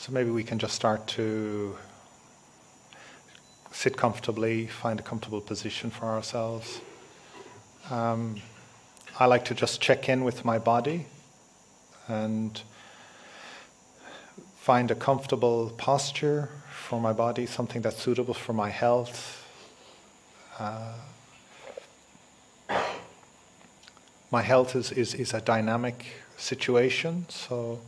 So maybe we can just start to sit comfortably, find a comfortable position for ourselves. I like to just check in with my body and find a comfortable posture for my body, something that's suitable for my health. My health is a dynamic situation, so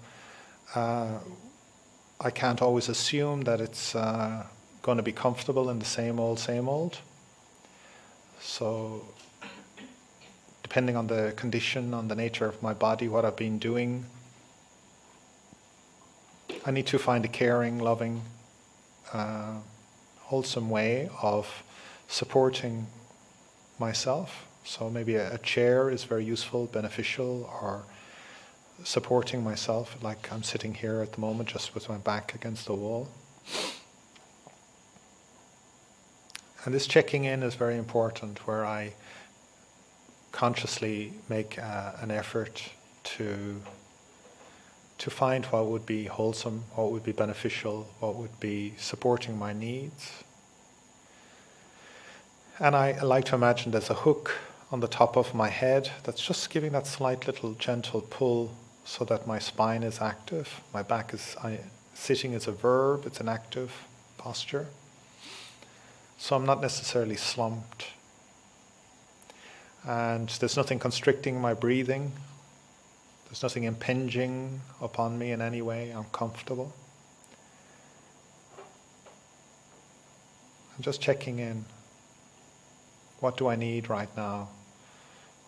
I can't always assume that it's going to be comfortable in the same old. So depending on the condition, on the nature of my body, what I've been doing, I need to find a caring, loving, wholesome way of supporting myself. So maybe a chair is very useful, beneficial, or supporting myself, like I'm sitting here at the moment just with my back against the wall. And this checking in is very important, where I consciously make an effort to find what would be wholesome, what would be beneficial, what would be supporting my needs. And I like to imagine there's a hook on the top of my head that's just giving that slight little gentle pull so that my spine is active. My back is, sitting is a verb, it's an active posture. So I'm not necessarily slumped. And there's nothing constricting my breathing. There's nothing impinging upon me in any way. I'm comfortable. I'm just checking in. What do I need right now?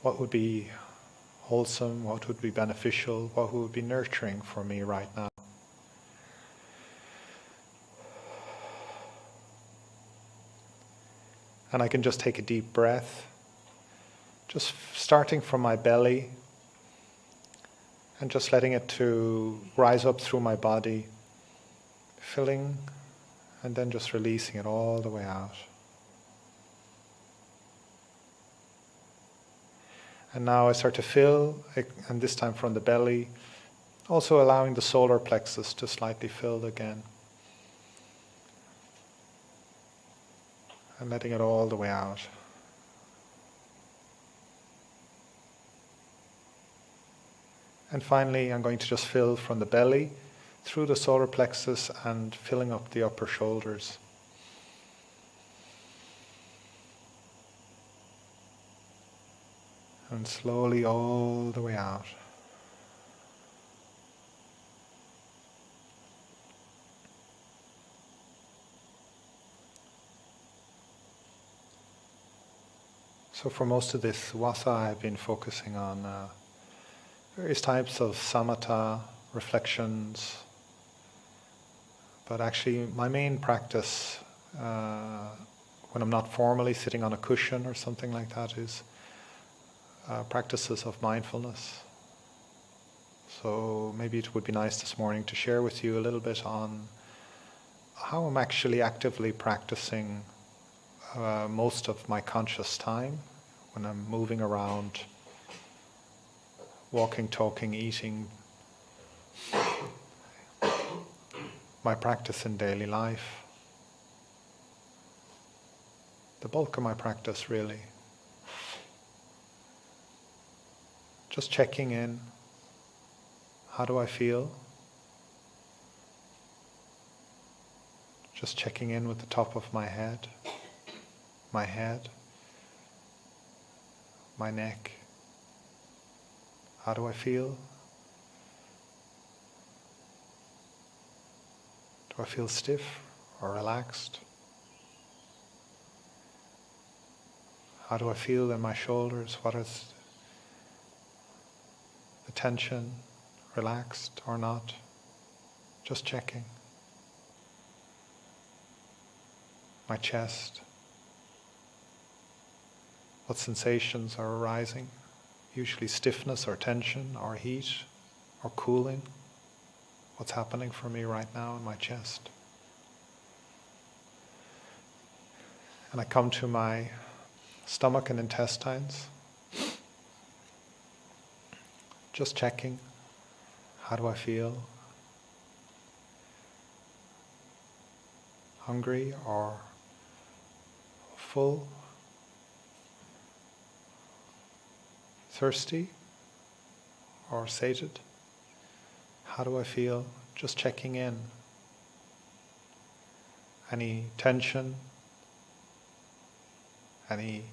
What would be wholesome? What would be beneficial? What would be nurturing for me right now? And I can just take a deep breath, just starting from my belly and just letting it to rise up through my body, filling and then just releasing it all the way out. And now I start to fill, and this time from the belly, also allowing the solar plexus to slightly fill again. And letting it all the way out. And finally, I'm going to just fill from the belly, through the solar plexus, and filling up the upper shoulders. And slowly all the way out. So for most of this vasa, I've been focusing on various types of samatha, reflections. But actually my main practice, when I'm not formally sitting on a cushion or something like that, is practices of mindfulness. So maybe it would be nice this morning to share with you a little bit on how I'm actually actively practicing most of my conscious time when I'm moving around, walking, talking, eating, my practice in daily life, the bulk of my practice really. Just checking in. How do I feel? Just checking in with the top of my head, my neck. How do I feel? Do I feel stiff or relaxed? How do I feel in my shoulders? What is the tension, relaxed or not? Just checking. My chest. What sensations are arising? Usually stiffness or tension or heat or cooling. What's happening for me right now in my chest? And I come to my stomach and intestines. Just checking. How do I feel? hungry or full, thirsty or sated? How do I feel? Just checking in. Any tension? Any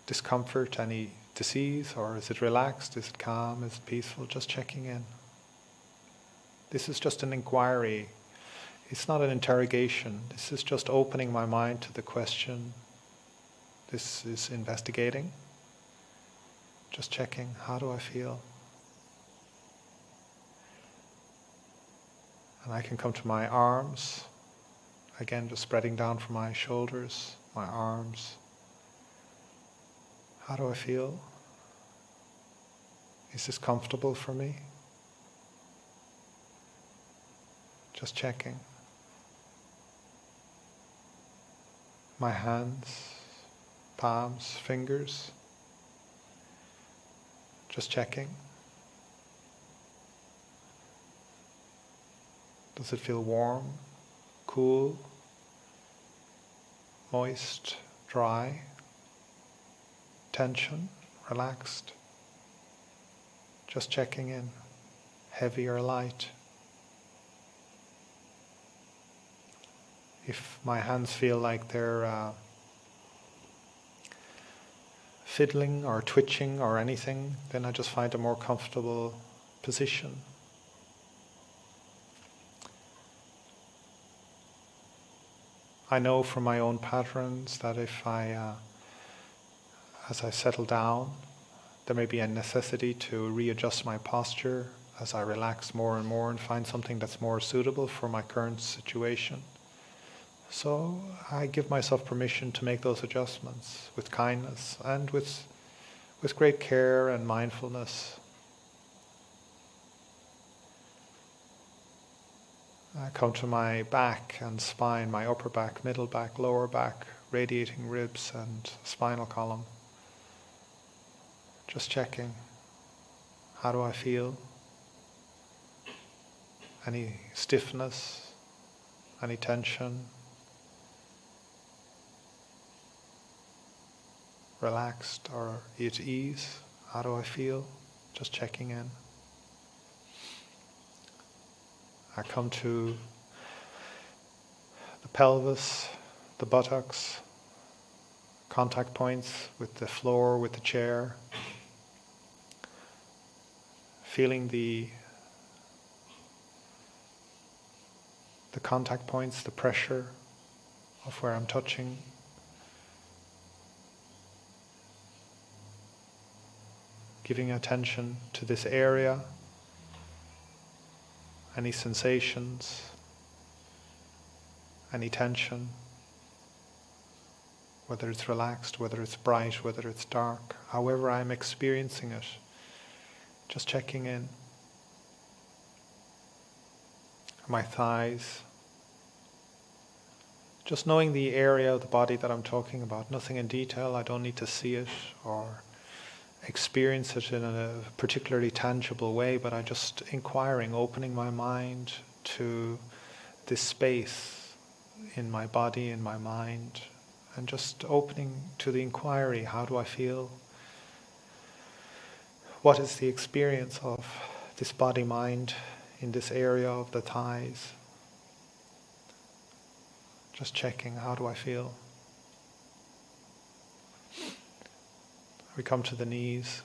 discomfort? Any disease? Or is it relaxed? Is it calm? Is it peaceful? Just checking in. This is just an inquiry. It's not an interrogation. This is just opening my mind to the question. This is investigating. Just checking, how do I feel? And I can come to my arms. Again, just spreading down from my shoulders, my arms. How do I feel? Is this comfortable for me? Just checking. My hands, palms, fingers. Just checking. Does it feel warm, cool, moist, dry, tension, relaxed? Just checking in, heavy or light. If my hands feel like they're fiddling or twitching or anything, then I just find a more comfortable position. I know from my own patterns that if as I settle down, there may be a necessity to readjust my posture as I relax more and more and find something that's more suitable for my current situation. So I give myself permission to make those adjustments with kindness and with great care and mindfulness. I come to my back and spine, my upper back, middle back, lower back, radiating ribs and spinal column. Just checking, how do I feel? Any stiffness, any tension? Relaxed or at ease? How do I feel? Just checking in. I come to the pelvis, the buttocks, contact points with the floor, with the chair, feeling the contact points, the pressure of where I'm touching. Giving attention to this area, any sensations, any tension, whether it's relaxed, whether it's bright, whether it's dark, however I'm experiencing it, just checking in. My thighs, just knowing the area of the body that I'm talking about, nothing in detail, I don't need to see it or experience it in a particularly tangible way, but I just inquiring, opening my mind to this space in my body, in my mind, and just opening to the inquiry, how do I feel? What is the experience of this body-mind in this area of the thighs? Just checking, how do I feel? We come to the knees.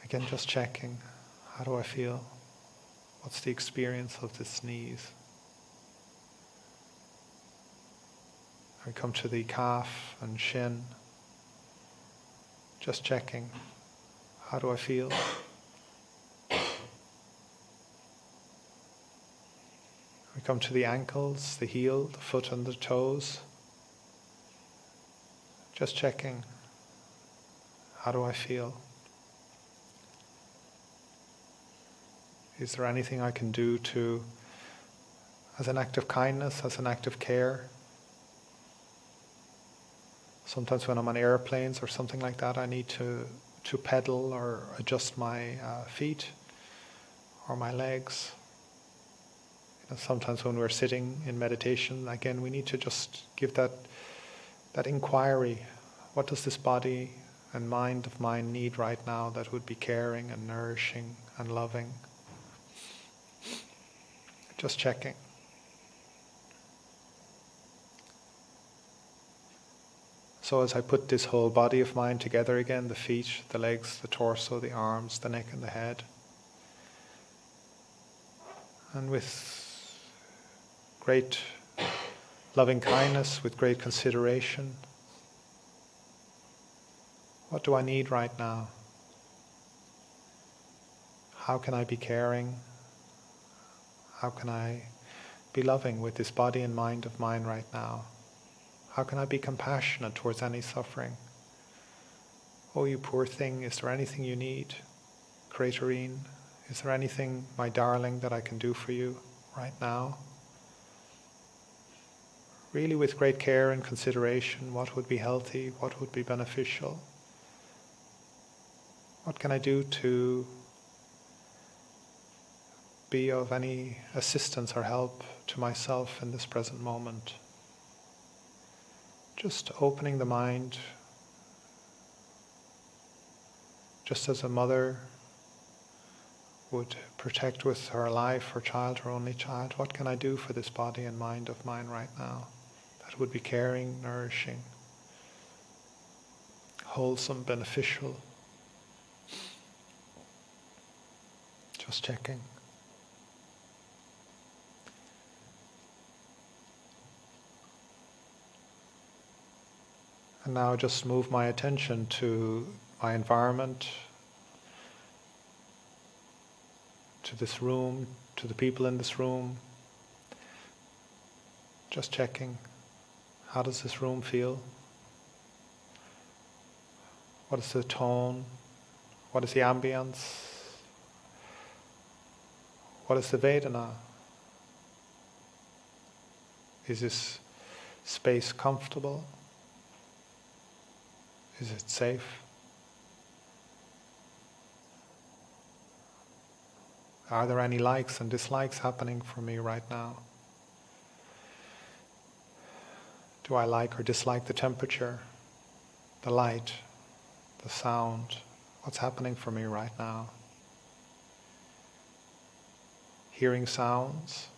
Again, just checking, how do I feel? What's the experience of this knees? We come to the calf and shin. Just checking, how do I feel? We come to the ankles, the heel, the foot and the toes. Just checking, how do I feel? Is there anything I can do to, as an act of kindness, as an act of care? Sometimes when I'm on airplanes or something like that, I need to pedal or adjust my feet or my legs. Sometimes when we're sitting in meditation, again, we need to just give that inquiry. What does this body and mind of mine need right now that would be caring and nourishing and loving? Just checking. So as I put this whole body of mine together again, the feet, the legs, the torso, the arms, the neck and the head, and with great loving kindness, with great consideration, what do I need right now? How can I be caring? How can I be loving with this body and mind of mine right now? How can I be compassionate towards any suffering? Oh, you poor thing, is there anything you need? Creatorine, is there anything, my darling, that I can do for you right now? Really with great care and consideration, what would be healthy, what would be beneficial? What can I do to be of any assistance or help to myself in this present moment? Just opening the mind, just as a mother would protect with her life her child, her only child. What can I do for this body and mind of mine right now that would be caring, nourishing, wholesome, beneficial? Just checking. And now just move my attention to my environment, to this room, to the people in this room. Just checking, how does this room feel? What is the tone? What is the ambience? What is the Vedana? Is this space comfortable? Is it safe? Are there any likes and dislikes happening for me right now? Do I like or dislike the temperature, the light, the sound? What's happening for me right now? Hearing sounds,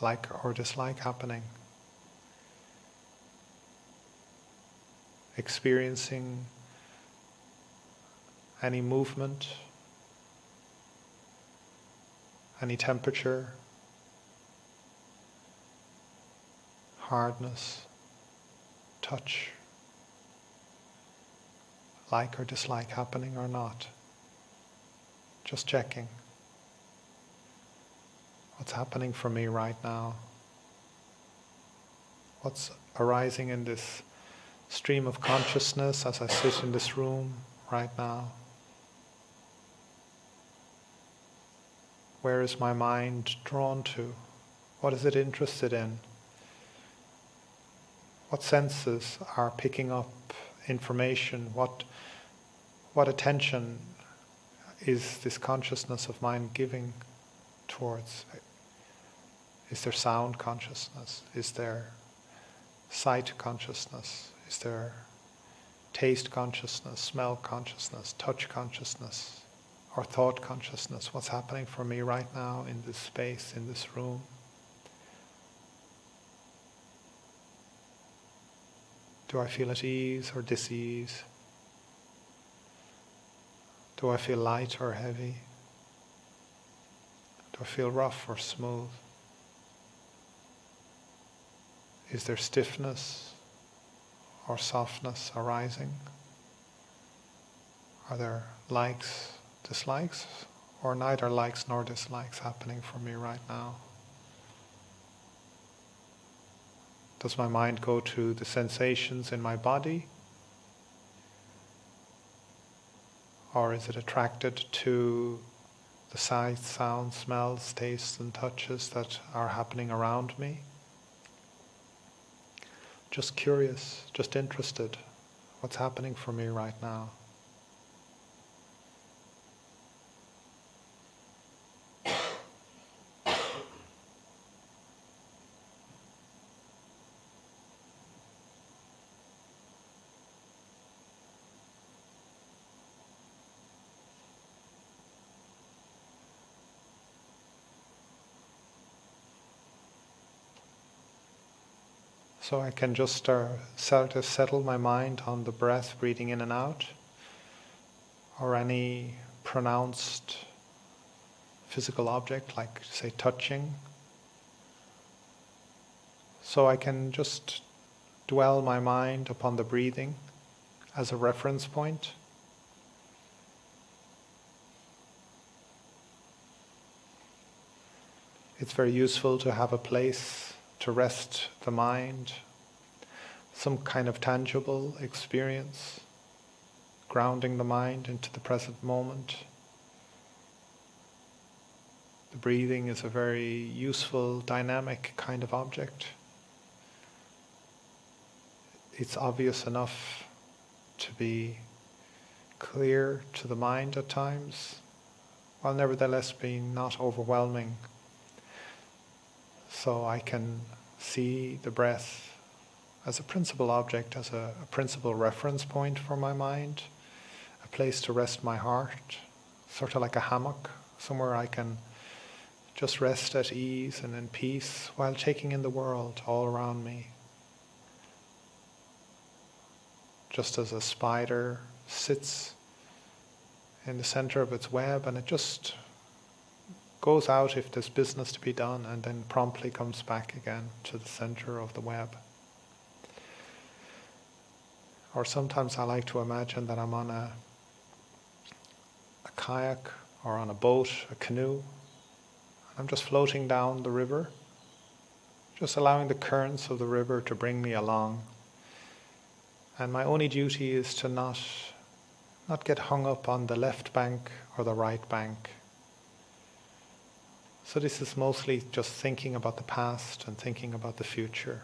like or dislike happening. Experiencing any movement, any temperature, hardness, touch, like or dislike happening or not. Just checking. What's happening for me right now? What's arising in this stream of consciousness as I sit in this room right now? Where is my mind drawn to? What is it interested in? What senses are picking up information? What attention is this consciousness of mine giving towards? Is there sound consciousness? Is there sight consciousness? Is there taste consciousness, smell consciousness, touch consciousness, or thought consciousness? What's happening for me right now in this space, in this room? Do I feel at ease or dis-ease? Do I feel light or heavy? Do I feel rough or smooth? Is there stiffness or softness arising? Are there likes, dislikes, or neither likes nor dislikes happening for me right now? Does my mind go to the sensations in my body? Or is it attracted to the sights, sounds, smells, tastes and touches that are happening around me? Just curious, just interested. What's happening for me right now? So I can just start to settle my mind on the breath, breathing in and out, or any pronounced physical object, like, say, touching. So I can just dwell my mind upon the breathing as a reference point. It's very useful to have a place to rest the mind, some kind of tangible experience, grounding the mind into the present moment. The breathing is a very useful, dynamic kind of object. It's obvious enough to be clear to the mind at times, while nevertheless being not overwhelming. So I can see the breath as a principal object, as a principal reference point for my mind, a place to rest my heart, sort of like a hammock, somewhere I can just rest at ease and in peace while taking in the world all around me. Just as a spider sits in the center of its web and it just goes out if there's business to be done and then promptly comes back again to the center of the web. Or sometimes I like to imagine that I'm on a kayak or on a boat, a canoe. I'm just floating down the river, just allowing the currents of the river to bring me along. And my only duty is to not get hung up on the left bank or the right bank. So this is mostly just thinking about the past and thinking about the future.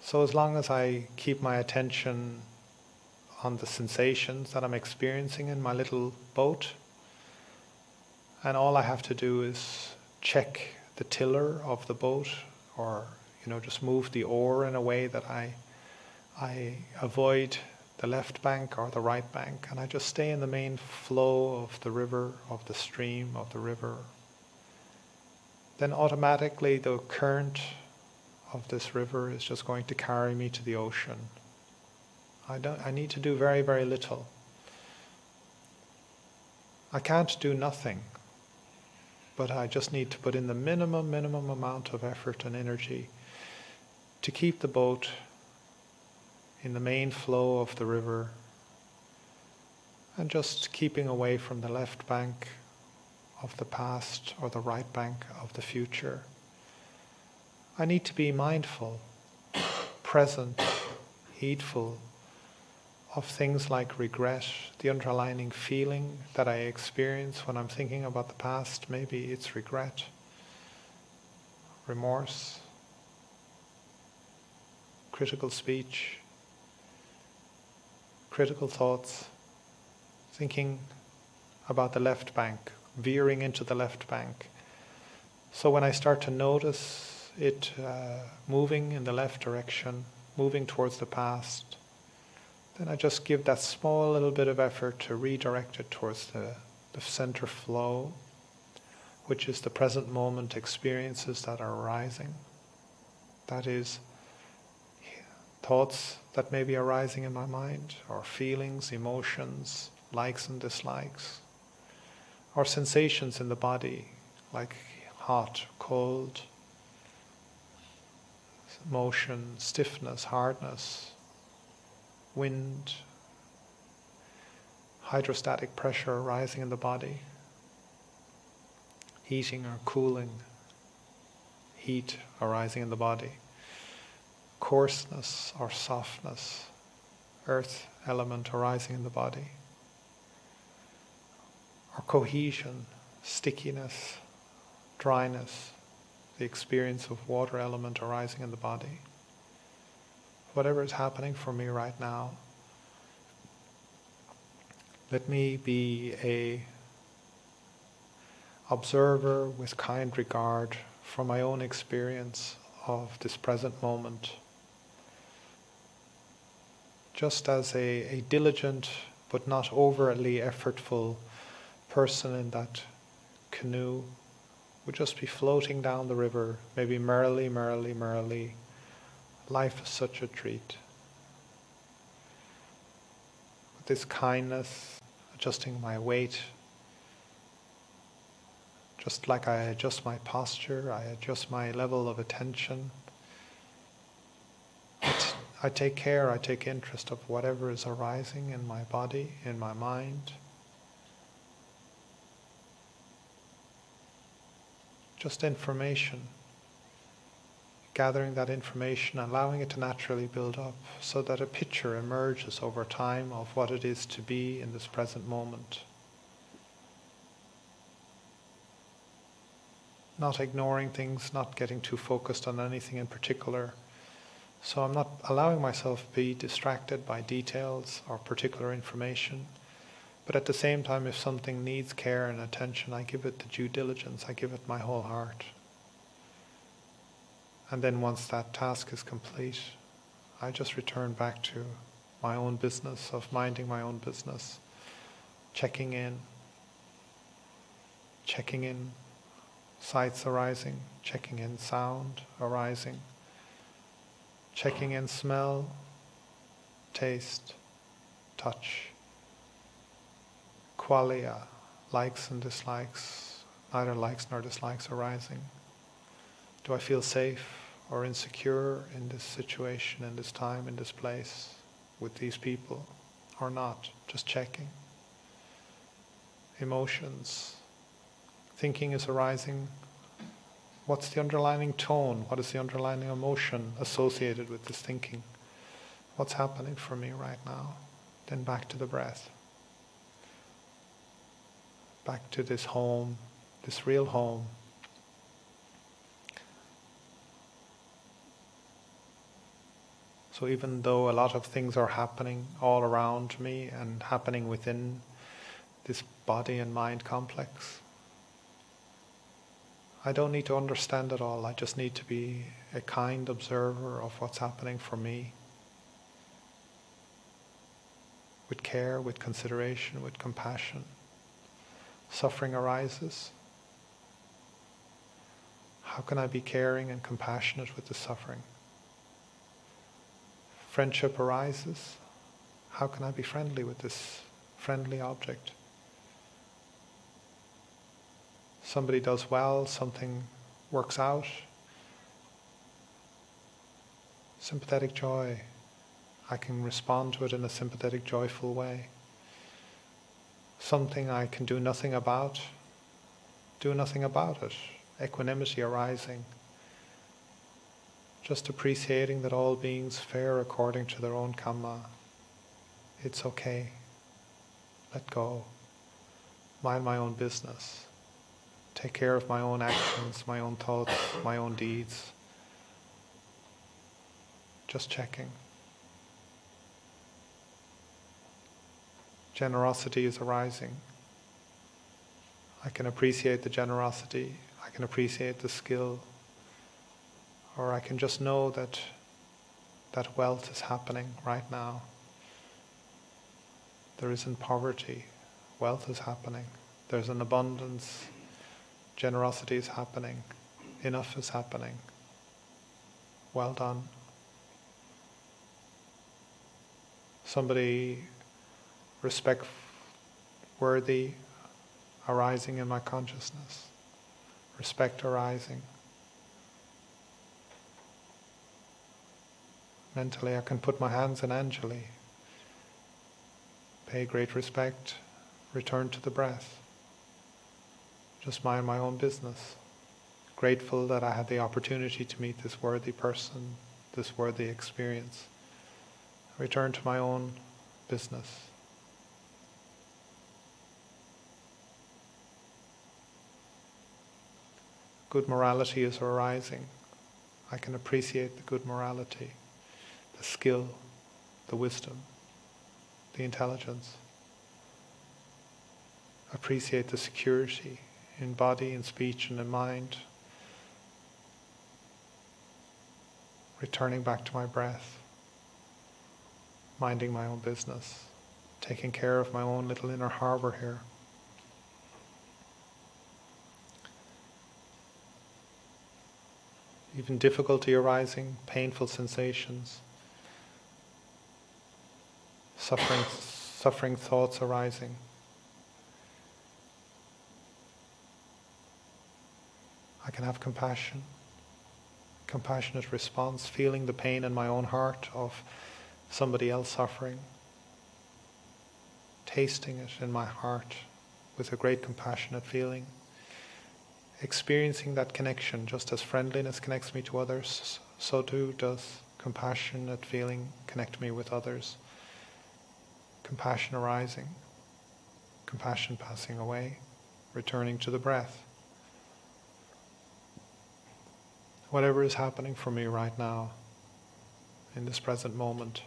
So as long as I keep my attention on the sensations that I'm experiencing in my little boat, and all I have to do is check the tiller of the boat, or just move the oar in a way that I avoid the left bank or the right bank, and I just stay in the main flow of the river, of the stream, of the river. Then automatically the current of this river is just going to carry me to the ocean. I need to do very, very little. I can't do nothing, but I just need to put in the minimum amount of effort and energy to keep the boat in the main flow of the river, and just keeping away from the left bank of the past or the right bank of the future. I need to be mindful, present, heedful of things like regret, the underlying feeling that I experience when I'm thinking about the past. Maybe it's regret, remorse, critical speech, critical thoughts, thinking about the left bank, veering into the left bank. So when I start to notice it moving in the left direction, moving towards the past, then I just give that small little bit of effort to redirect it towards the center flow, which is the present moment experiences that are arising. That is, thoughts that may be arising in my mind, or feelings, emotions, likes and dislikes, or sensations in the body, like hot, cold, motion, stiffness, hardness, wind, hydrostatic pressure arising in the body, heating or cooling, heat arising in the body, coarseness or softness, earth element arising in the body, or cohesion, stickiness, dryness, the experience of water element arising in the body. Whatever is happening for me right now, let me be a observer with kind regard for my own experience of this present moment. Just as a diligent but not overtly effortful person in that canoe would just be floating down the river, maybe merrily, merrily, merrily. Life is such a treat. With this kindness, adjusting my weight, just like I adjust my posture, I adjust my level of attention. I take care, I take interest of whatever is arising in my body, in my mind. Just information. Gathering that information, allowing it to naturally build up so that a picture emerges over time of what it is to be in this present moment. Not ignoring things, not getting too focused on anything in particular. So I'm not allowing myself to be distracted by details or particular information. But at the same time, if something needs care and attention, I give it the due diligence, I give it my whole heart. And then once that task is complete, I just return back to my own business of minding my own business, checking in sights arising, checking in sound arising, checking in smell, taste, touch, qualia, likes and dislikes, neither likes nor dislikes arising. Do I feel safe or insecure in this situation, in this time, in this place, with these people, or not? Just checking. Emotions. Thinking is arising. What's the underlying tone? What is the underlying emotion associated with this thinking? What's happening for me right now? Then back to the breath. Back to this home, this real home. So even though a lot of things are happening all around me and happening within this body and mind complex, I don't need to understand it all. I just need to be a kind observer of what's happening for me. With care, with consideration, with compassion. Suffering arises. How can I be caring and compassionate with the suffering? Friendship arises. How can I be friendly with this friendly object? Somebody does well, something works out. Sympathetic joy. I can respond to it in a sympathetic, joyful way. Something I can do nothing about it. Equanimity arising. Just appreciating that all beings fare according to their own karma. It's okay. Let go. Mind my own business. Take care of my own actions, my own thoughts, my own deeds. Just checking. Generosity is arising. I can appreciate the generosity. I can appreciate the skill. Or I can just know that that wealth is happening right now. There isn't poverty. Wealth is happening. There's an abundance. Generosity is happening. Enough is happening. Well done. Somebody respect-worthy arising in my consciousness. Respect arising. Mentally, I can put my hands in Anjali. Pay great respect. Return to the breath. Just mind my own business. Grateful that I had the opportunity to meet this worthy person, this worthy experience. Return to my own business. Good morality is arising. I can appreciate the good morality, the skill, the wisdom, the intelligence. Appreciate the security in body, in speech, and in mind. Returning back to my breath. Minding my own business. Taking care of my own little inner harbor here. even difficulty arising, painful sensations, suffering thoughts arising. I can have compassion, compassionate response, feeling the pain in my own heart of somebody else suffering, tasting it in my heart with a great compassionate feeling, experiencing that connection. Just as friendliness connects me to others, so too does compassionate feeling connect me with others. Compassion arising, compassion passing away, returning to the breath. Whatever is happening for me right now, in this present moment,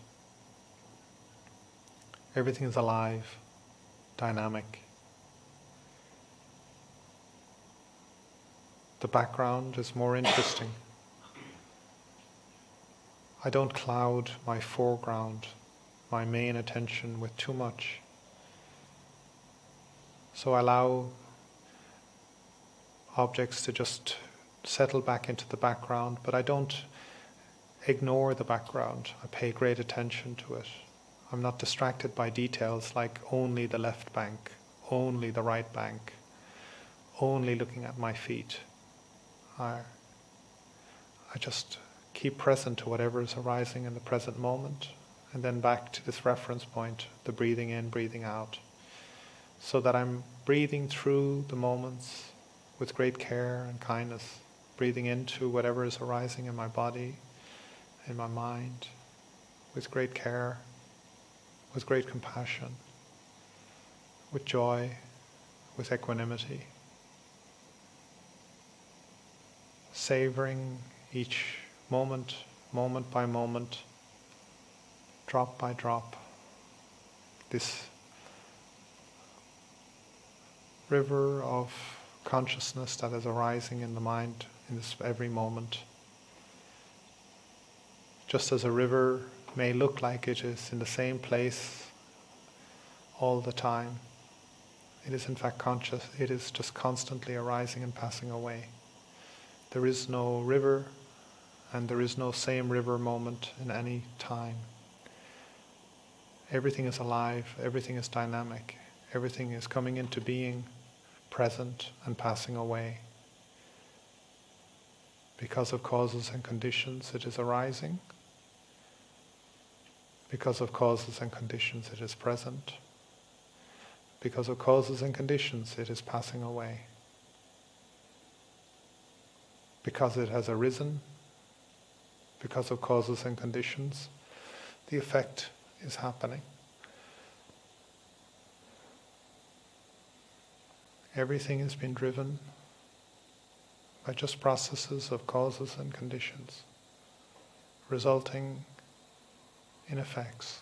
everything is alive, dynamic. The background is more interesting. I don't cloud my foreground, my main attention with too much. So I allow objects to just settle back into the background, but I don't ignore the background. I pay great attention to it. I'm not distracted by details like only the left bank, only the right bank, only looking at my feet. I just keep present to whatever is arising in the present moment, and then back to this reference point, the breathing in, breathing out, so that I'm breathing through the moments with great care and kindness, breathing into whatever is arising in my body, in my mind, with great care, with great compassion, with joy, with equanimity. Savoring each moment, moment by moment, drop by drop, this river of consciousness that is arising in the mind in this every moment. Just as a river may look like it is in the same place all the time, it is in fact conscious, it is just constantly arising and passing away. There is no river, and there is no same river moment in any time. Everything is alive, everything is dynamic, everything is coming into being, present and passing away. Because of causes and conditions, it is arising. Because of causes and conditions, it is present. Because of causes and conditions, it is passing away. Because it has arisen, because of causes and conditions, the effect is happening. Everything has been driven by just processes of causes and conditions, resulting in effects.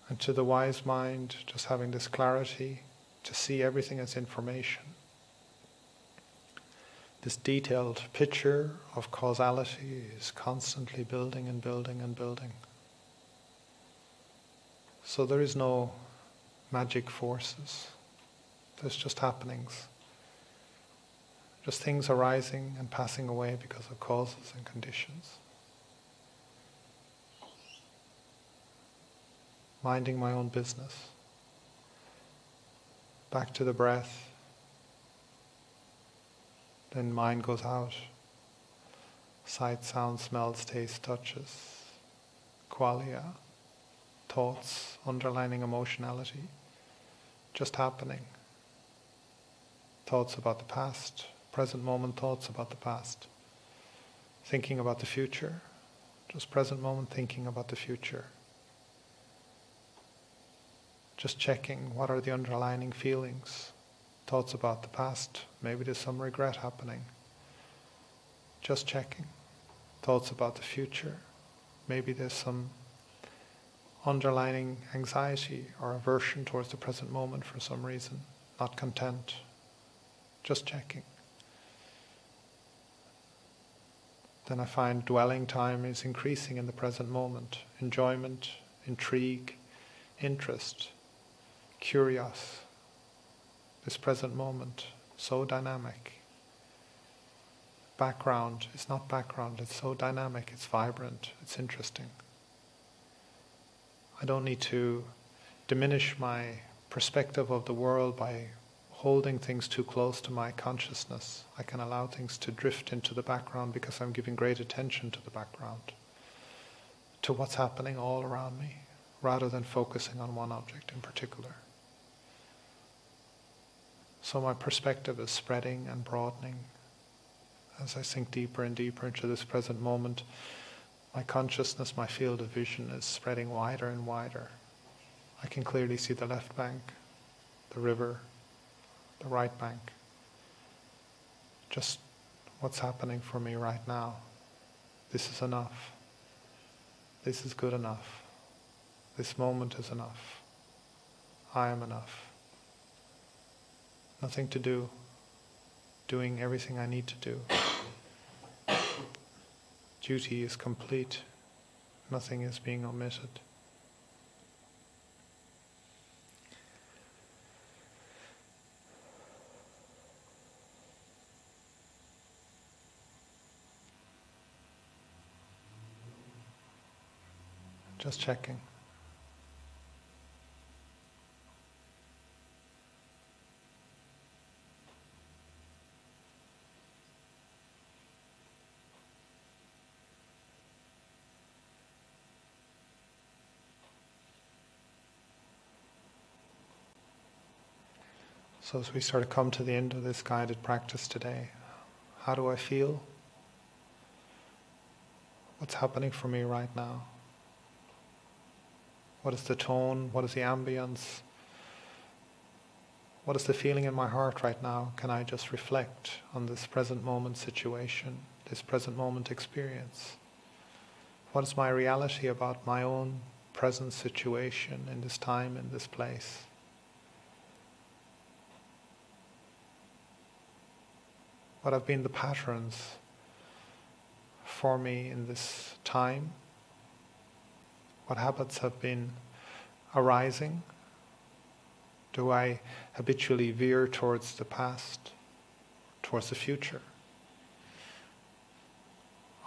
And to the wise mind, just having this clarity to see everything as information, this detailed picture of causality is constantly building and building and building. So there is no magic forces. There's just happenings. Just things arising and passing away because of causes and conditions. Minding my own business. Back to the breath. Then mind goes out. Sight, sound, smells, taste, touches, qualia, thoughts, underlining emotionality, just happening. Thoughts about the past, present moment thoughts about the past. Thinking about the future, just present moment thinking about the future. Just checking what are the underlying feelings. Thoughts about the past, maybe there's some regret happening. Just checking. Thoughts about the future, maybe there's some underlying anxiety or aversion towards the present moment for some reason, not content. Just checking. Then I find dwelling time is increasing in the present moment. Enjoyment, intrigue, interest, curiosity. This present moment, so dynamic. background is not background. It's so dynamic, it's vibrant, it's interesting. I don't need to diminish my perspective of the world by holding things too close to my consciousness. I can allow things to drift into the background because I'm giving great attention to the background, to what's happening all around me, rather than focusing on one object in particular. So my perspective is spreading and broadening. As I sink deeper and deeper into this present moment, my consciousness, my field of vision is spreading wider and wider. I can clearly see the left bank, the river, the right bank. Just what's happening for me right now. This is enough. This is good enough. This moment is enough. I am enough. Nothing to do. Doing everything I need to do. Duty is complete. Nothing is being omitted. Just checking. So as we sort of come to the end of this guided practice today, how do I feel? What's happening for me right now? What is the tone? What is the ambience? What is the feeling in my heart right now? Can I just reflect on this present moment situation, this present moment experience? What is my reality about my own present situation in this time, in this place? What have been the patterns for me in this time? What habits have been arising? Do I habitually veer towards the past, towards the future?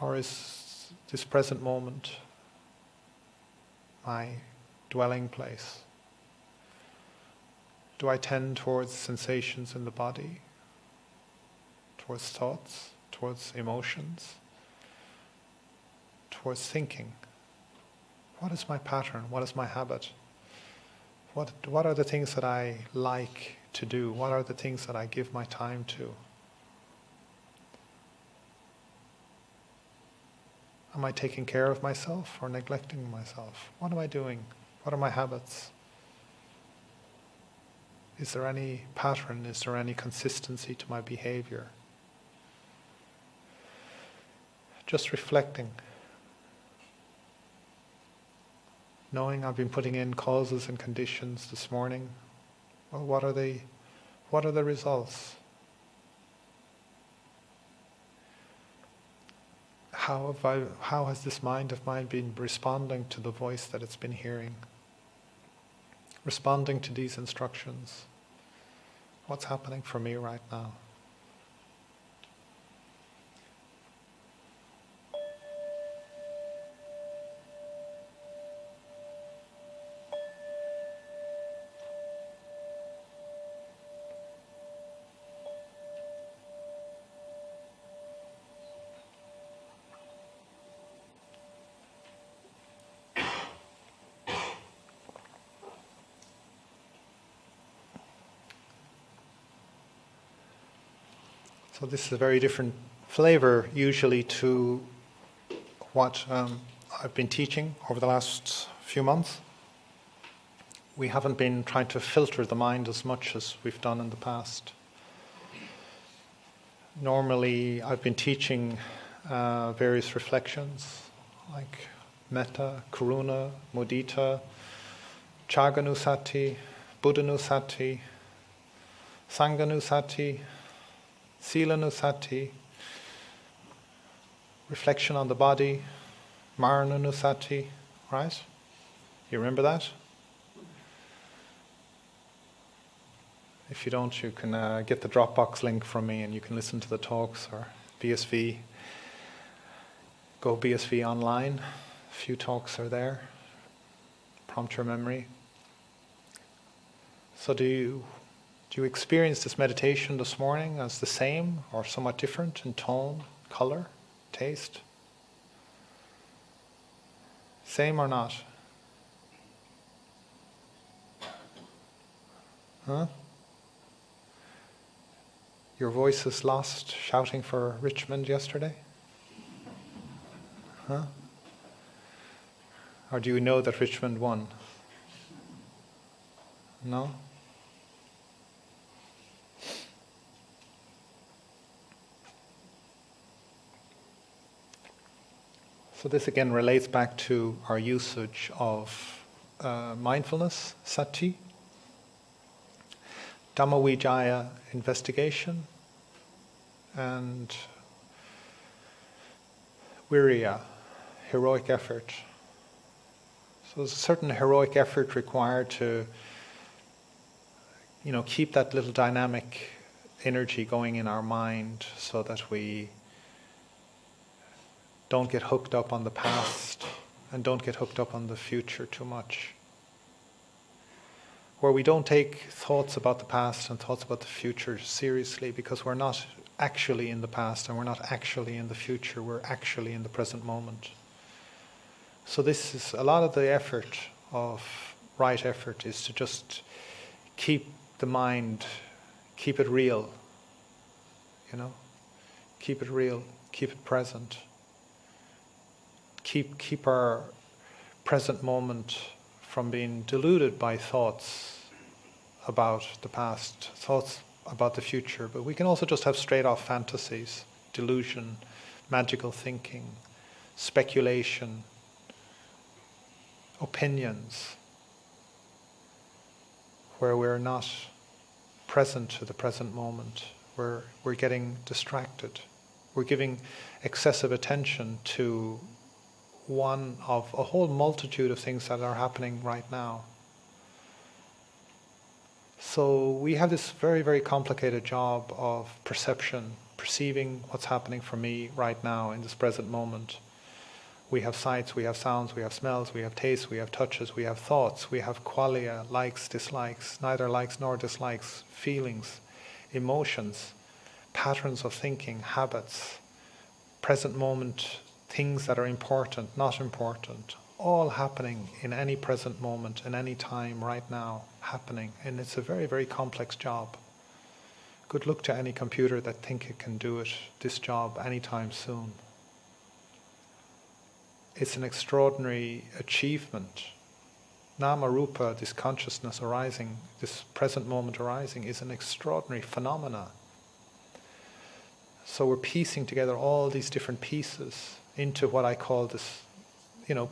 Or is this present moment my dwelling place? Do I tend towards sensations in the body? Towards thoughts, towards emotions, towards thinking? What is my pattern? What is my habit? What are the things that I like to do? What are the things that I give my time to? Am I taking care of myself or neglecting myself? What am I doing? What are my habits? Is there any pattern? Is there any consistency to my behavior? Just reflecting. Knowing I've been putting in causes and conditions this morning. Well, what are the results? How has this mind of mine been responding to the voice that it's been hearing? Responding to these instructions. What's happening for me right now? So this is a very different flavor usually to what I've been teaching over the last few months. We haven't been trying to filter the mind as much as we've done in the past. Normally I've been teaching various reflections like metta, karuna, mudita, chaganusati, buddhanusati, sanghanusati, Silanusati, reflection on the body, Marananusati, right? You remember that? If you don't, you can get the Dropbox link from me and you can listen to the talks or BSV, go BSV online. A few talks are there. Prompt your memory. So do you experience this meditation this morning as the same or somewhat different in tone, color, taste? Same or not? Huh? Your voice is lost shouting for Richmond yesterday? Huh? Or do you know that Richmond won? No? So this again relates back to our usage of mindfulness, sati, Dhamma investigation, and virya, heroic effort. So there's a certain heroic effort required to, keep that little dynamic energy going in our mind so that we don't get hooked up on the past and don't get hooked up on the future too much. Where we don't take thoughts about the past and thoughts about the future seriously because we're not actually in the past and we're not actually in the future, we're actually in the present moment. So this is a lot of the effort of right effort is to just keep the mind, keep it real, keep it real, keep it present. Keep our present moment from being deluded by thoughts about the past, thoughts about the future. But we can also just have straight off fantasies, delusion, magical thinking, speculation, opinions, where we're not present to the present moment. We're getting distracted. We're giving excessive attention to one of a whole multitude of things that are happening right now. So we have this very, very complicated job of perception, perceiving what's happening for me right now in this present moment. We have sights, we have sounds, we have smells, we have tastes, we have touches, we have thoughts, we have qualia, likes, dislikes, neither likes nor dislikes, feelings, emotions, patterns of thinking, habits, present moment, things that are important, not important, all happening in any present moment, in any time, right now, happening. And it's a very, very complex job. Good luck to any computer that think it can do this job anytime soon. It's an extraordinary achievement. Nama Rupa, this consciousness arising, this present moment arising, is an extraordinary phenomena. So we're piecing together all these different pieces into what I call this,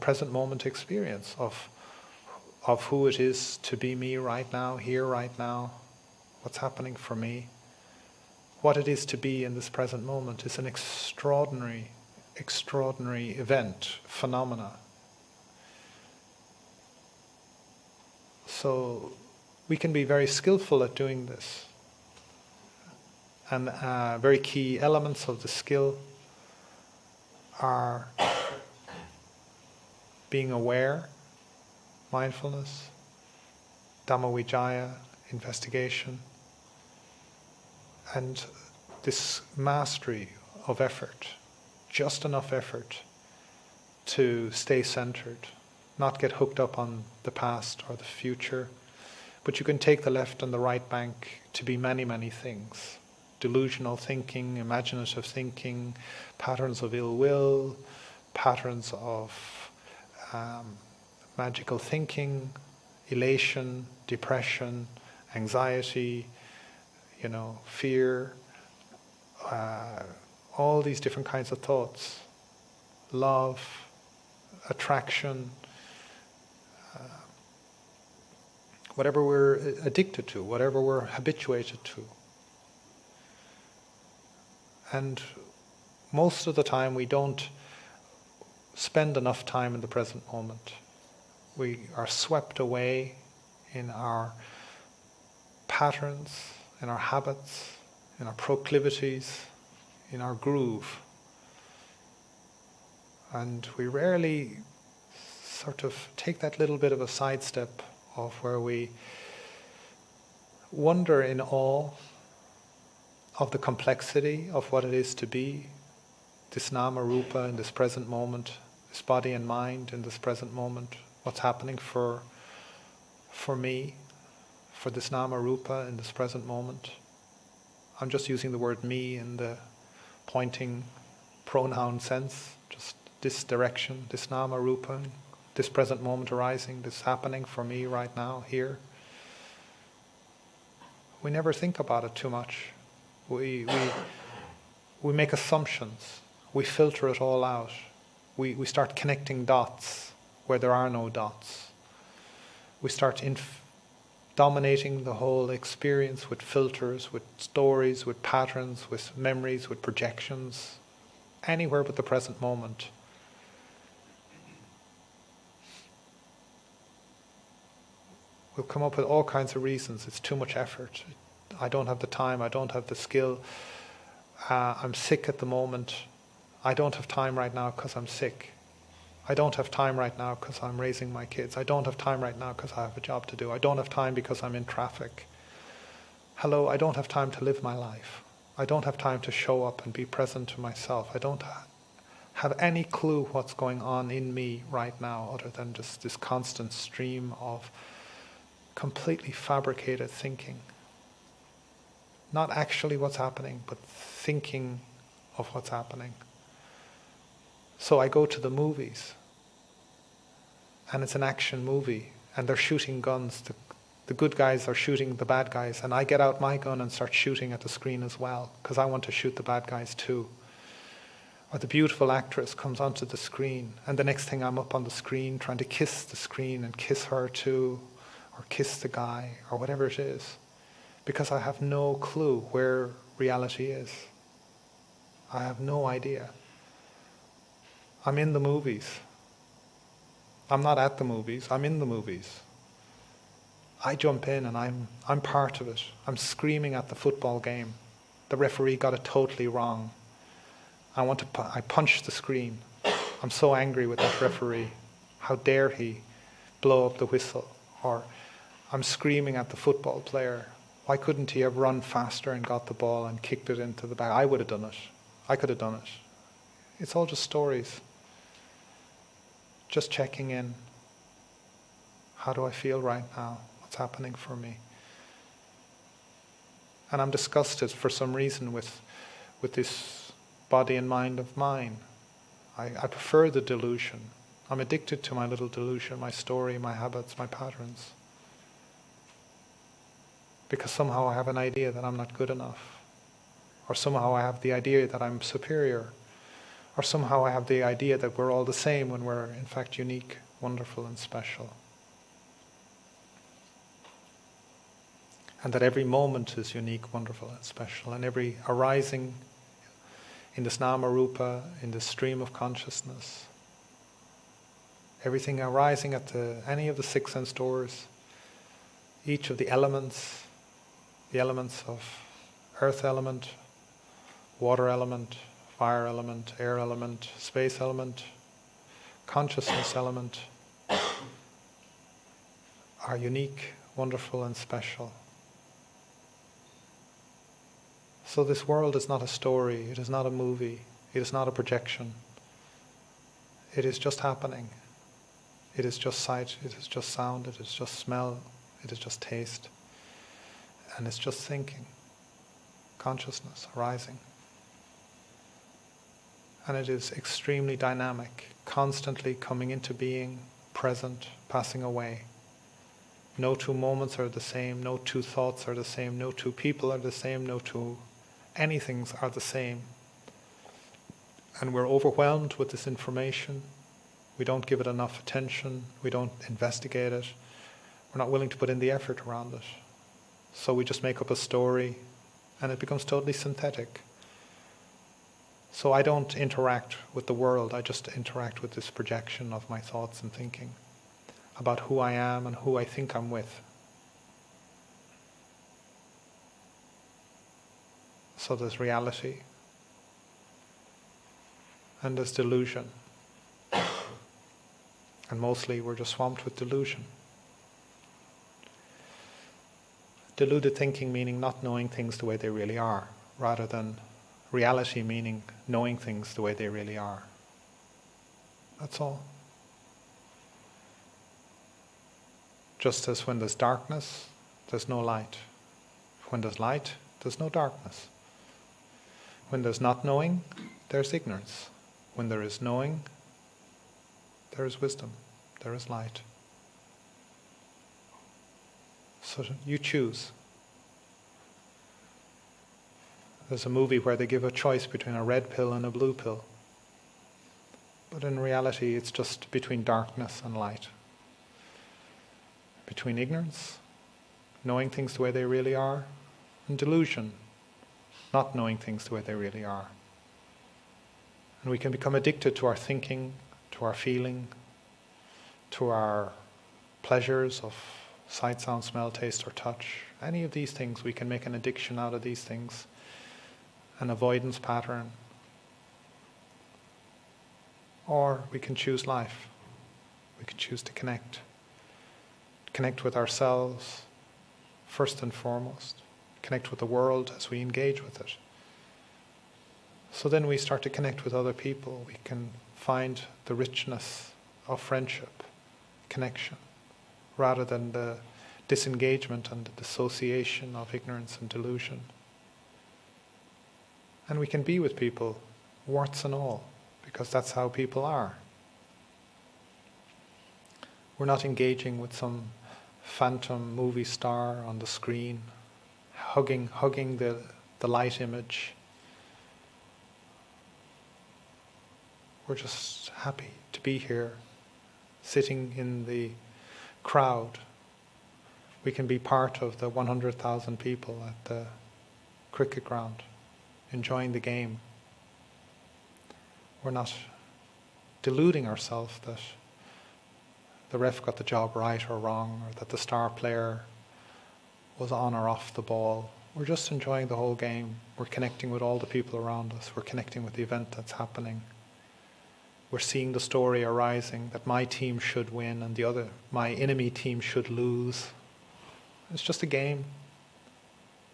present moment experience of who it is to be me right now, here right now, what's happening for me. What it is to be in this present moment is an extraordinary event, phenomena. So we can be very skillful at doing this. And very key elements of the skill are being aware, mindfulness, Dhamma investigation, and this mastery of effort, just enough effort to stay centered, not get hooked up on the past or the future. But you can take the left and the right bank to be many, many things. Delusional thinking, imaginative thinking, patterns of ill will, patterns of magical thinking, elation, depression, anxiety, fear, all these different kinds of thoughts, love, attraction, whatever we're addicted to, whatever we're habituated to. And most of the time we don't spend enough time in the present moment. We are swept away in our patterns, in our habits, in our proclivities, in our groove. And we rarely sort of take that little bit of a sidestep of where we wonder in awe of the complexity of what it is to be this nama rupa in this present moment, this body and mind in this present moment, what's happening for me, for this nama rupa in this present moment. I'm just using the word me in the pointing pronoun sense, just this direction, this nama rupa, this present moment arising, this happening for me right now, here. We never think about it too much. We make assumptions. We filter it all out. We start connecting dots where there are no dots. We start dominating the whole experience with filters, with stories, with patterns, with memories, with projections, anywhere but the present moment. We'll come up with all kinds of reasons. It's too much effort. I don't have the time. I don't have the skill. I'm sick at the moment. I don't have time right now because I'm sick. I don't have time right now because I'm raising my kids. I don't have time right now because I have a job to do. I don't have time because I'm in traffic. Hello, I don't have time to live my life. I don't have time to show up and be present to myself. I don't have any clue what's going on in me right now other than just this constant stream of completely fabricated thinking. Not actually what's happening, but thinking of what's happening. So I go to the movies, and it's an action movie, and they're shooting guns. The good guys are shooting the bad guys, and I get out my gun and start shooting at the screen as well, because I want to shoot the bad guys too. Or the beautiful actress comes onto the screen, and the next thing I'm up on the screen trying to kiss the screen and kiss her too, or kiss the guy, or whatever it is, because I have no clue where reality is. I have no idea. I'm in the movies. I'm not at the movies, I'm in the movies. I jump in and I'm part of it. I'm screaming at the football game. The referee got it totally wrong. I punch the screen. I'm so angry with that referee. How dare he blow up the whistle? Or I'm screaming at the football player. Why couldn't he have run faster and got the ball and kicked it into the back? I would have done it. I could have done it. It's all just stories. Just checking in. How do I feel right now? What's happening for me? And I'm disgusted for some reason with this body and mind of mine. I prefer the delusion. I'm addicted to my little delusion, my story, my habits, my patterns. Because somehow I have an idea that I'm not good enough. Or somehow I have the idea that I'm superior. Or somehow I have the idea that we're all the same when we're in fact unique, wonderful and special. And that every moment is unique, wonderful and special. And every arising in this nama rupa, in this stream of consciousness, everything arising at any of the six sense doors, each of the elements of earth element, water element, fire element, air element, space element, consciousness element, are unique, wonderful and special. So this world is not a story, it is not a movie, it is not a projection. It is just happening. It is just sight, it is just sound, it is just smell, it is just taste. And it's just thinking, consciousness arising. And it is extremely dynamic, constantly coming into being, present, passing away. No two moments are the same, no two thoughts are the same, no two people are the same, no two anythings are the same. And we're overwhelmed with this information. We don't give it enough attention, we don't investigate it, we're not willing to put in the effort around it. So we just make up a story and it becomes totally synthetic. So I don't interact with the world, I just interact with this projection of my thoughts and thinking about who I am and who I think I'm with. So there's reality, and there's delusion. And mostly we're just swamped with delusion. Deluded thinking meaning not knowing things the way they really are, rather than reality meaning knowing things the way they really are. That's all. Just as when there's darkness, there's no light. When there's light, there's no darkness. When there's not knowing, there's ignorance. When there is knowing, there is wisdom, there is light. So you choose. There's a movie where they give a choice between a red pill and a blue pill. But in reality, it's just between darkness and light. Between ignorance, knowing things the way they really are, and delusion, not knowing things the way they really are. And we can become addicted to our thinking, to our feeling, to our pleasures of sight, sound, smell, taste, or touch. Any of these things, we can make an addiction out of these things, an avoidance pattern. Or we can choose life. We can choose to connect. Connect with ourselves, first and foremost. Connect with the world as we engage with it. So then we start to connect with other people. We can find the richness of friendship, connection, rather than the disengagement and the dissociation of ignorance and delusion. And we can be with people, warts and all, because that's how people are. We're not engaging with some phantom movie star on the screen, hugging the light image. We're just happy to be here, sitting in the crowd. We can be part of the 100,000 people at the cricket ground, enjoying the game. We're not deluding ourselves that the ref got the job right or wrong, or that the star player was on or off the ball. We're just enjoying the whole game. We're connecting with all the people around us. We're connecting with the event that's happening. We're seeing the story arising that my team should win and my enemy team should lose. It's just a game.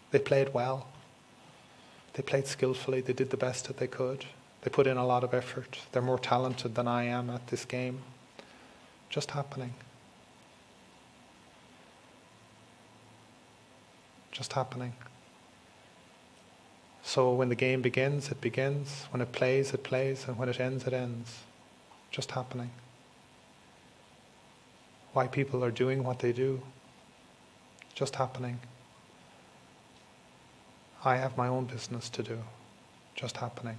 They played well. They played skillfully. They did the best that they could. They put in a lot of effort. They're more talented than I am at this game. Just happening. Just happening. So when the game begins, it begins. When it plays, and when it ends, it ends. Just happening. Why people are doing what they do. Just happening. I have my own business to do. Just happening.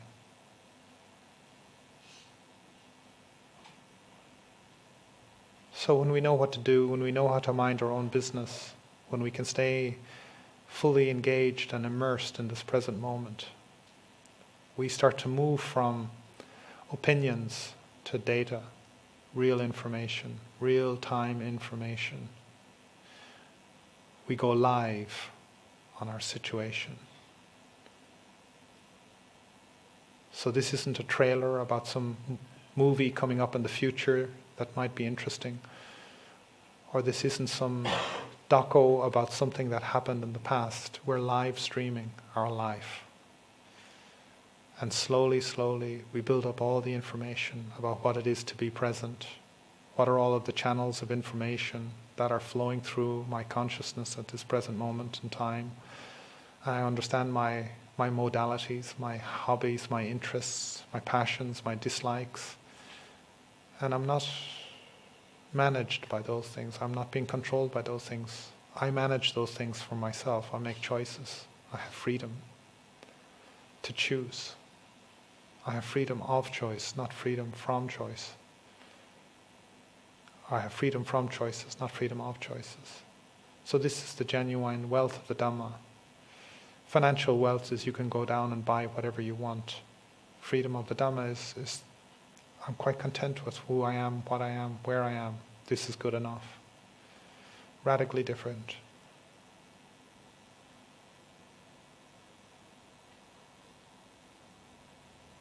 So when we know what to do, when we know how to mind our own business, when we can stay fully engaged and immersed in this present moment, we start to move from opinions to data, real information, real-time information. We go live on our situation. So this isn't a trailer about some movie coming up in the future that might be interesting, or this isn't some doco about something that happened in the past. We're live streaming our life. And slowly, slowly, we build up all the information about what it is to be present. What are all of the channels of information that are flowing through my consciousness at this present moment in time. I understand my modalities, my hobbies, my interests, my passions, my dislikes. And I'm not managed by those things. I'm not being controlled by those things. I manage those things for myself. I make choices. I have freedom to choose. I have freedom of choice, not freedom from choice. I have freedom from choices, not freedom of choices. So this is the genuine wealth of the Dhamma. Financial wealth is you can go down and buy whatever you want. Freedom of the Dhamma is I'm quite content with who I am, what I am, where I am. This is good enough. Radically different.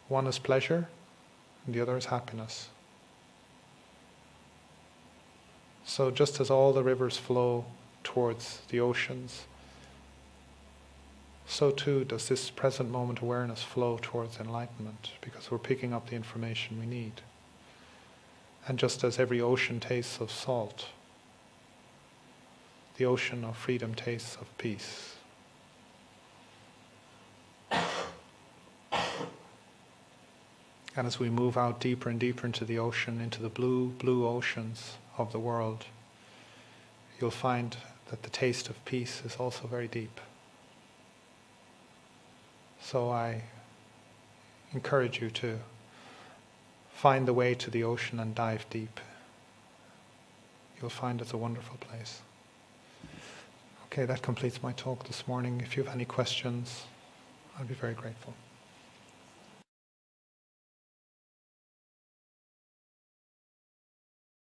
One is pleasure, and the other is happiness. So just as all the rivers flow towards the oceans, so too does this present moment awareness flow towards enlightenment, because we're picking up the information we need. And just as every ocean tastes of salt, the ocean of freedom tastes of peace. And as we move out deeper and deeper into the ocean, into the blue oceans of the world, you'll find that the taste of peace is also very deep. So I encourage you to find the way to the ocean and dive deep. You'll find it's a wonderful place. Okay, that completes my talk this morning. If you have any questions, I'd be very grateful.